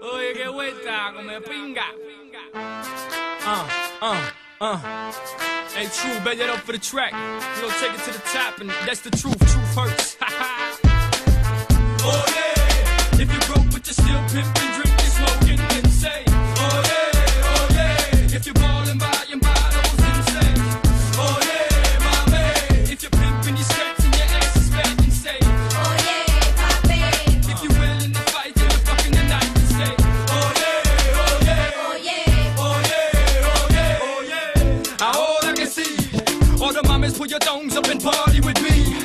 Oye, qué vuelta, come pinga. Hey, True, bet that up for the track. We gon' take it to the top, and that's the truth. Truth hurts. Oh yeah, if you broke but you still pimpin', drinkin', smoking, then say, oh yeah, if you ballin' buying bottles, then say, oh yeah, my man. If you're pimpin', you stretchin' your ass is fat, then say, oh yeah, papi. If you willin' to fight, then you're fucking the night, then say, oh yeah, oh yeah, oh yeah, oh yeah, oh yeah, oh yeah. Ahora que sí, all the mamas put your thumbs up and party with me.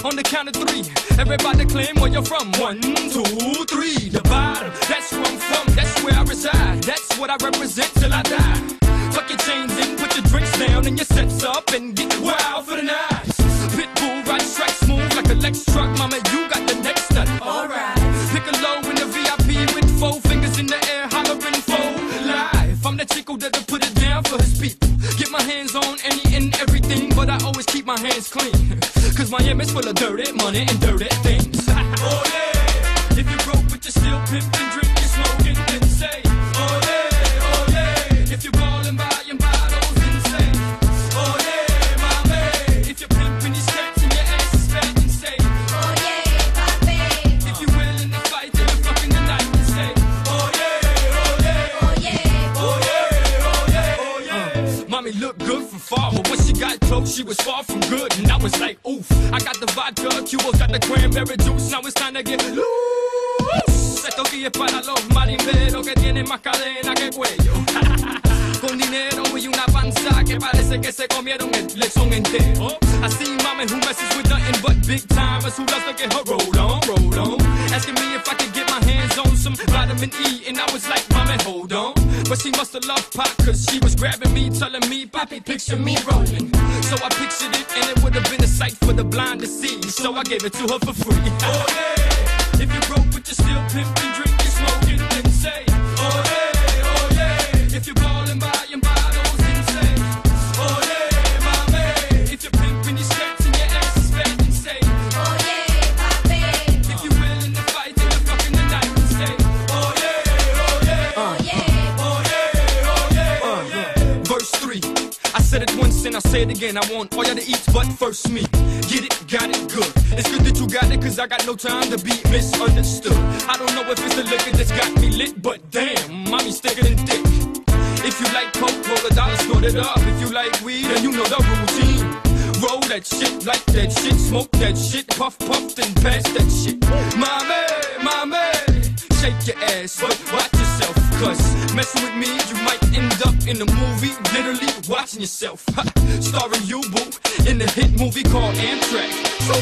On the count of three, everybody claim where you're from. 1, 2, 3. The bottom, that's where I'm from, that's where I reside. That's what I represent till I die. Tuck your chains in, put your drinks down and your sets up and get wild for the night. Pitbull, ride strike smooth like a Lex truck. Mama, you got the next step. Alright. Pick a low in the VIP with 4 fingers in the air, hollering for life. I'm the chico that'll put it down for his people. Get my hands on any and everything, but I always keep my hands clean. Cause Miami's full of dirty money and dirty things. Oh yeah, if you broke but you're still pimpin', drinkin', smoking, then say, oh yeah, if you're ballin', buying bottles, then say, oh yeah, my man. If you're pimpin', you're stretchin' your ass is fat, then say, oh yeah, papi. If you're willin' to fight, then you're fucking the night, then say, oh yeah, oh yeah, oh yeah, oh yeah, oh yeah, oh yeah. Mommy looked good from far, but when she got close, she was far from good, and I was like, oof. I got the vodka, Cuba's got the cranberry juice. Now it's time to get loose. Esto aquí es para los marimberos que tienen más cadena que cuello. Con dinero y una panza que parece que se comieron el lechón entero. I see mama who messes with nothing but big timers who loves to get her roll on. Asking me if I could get my hands on some vitamin E, and I was like, mama, hold on. But she must have loved pop, cause she was grabbing me, telling me, Poppy, picture me rolling. So I pictured it, and it would have been a sight for the blind to see. So I gave it to her for free. Oh yeah, if you broke but you're still pimpin', drinkin', smoking, then say, oh yeah, if you're ballin', buying bottles, then say, oh yeah, my man. If you're pimpin', you're stretchin' your ass is fat, then say, oh yeah, papi. If you're willin' to fight, then you're fucking the night, then say, oh yeah, oh yeah, oh yeah, oh yeah, oh yeah, oh yeah. Verse 3. I said it once and I'll say it again. I want all y'all to eat, but first me. Get it, got it, good. It's good that you got it, cause I got no time to be misunderstood. I don't know if it's the liquor that's got me lit, but damn, mommy's thicker than thick. If you like coke, roll a dollar, snort it up. If you like weed, then you know the routine. Roll that shit, like that shit, smoke that shit, puff, then pass that shit. Mommy, shake your ass, but watch yourself, cause messing with me, you might end up in a movie, literally watching yourself. Starring you, boo, in the hit movie called Amtrak. So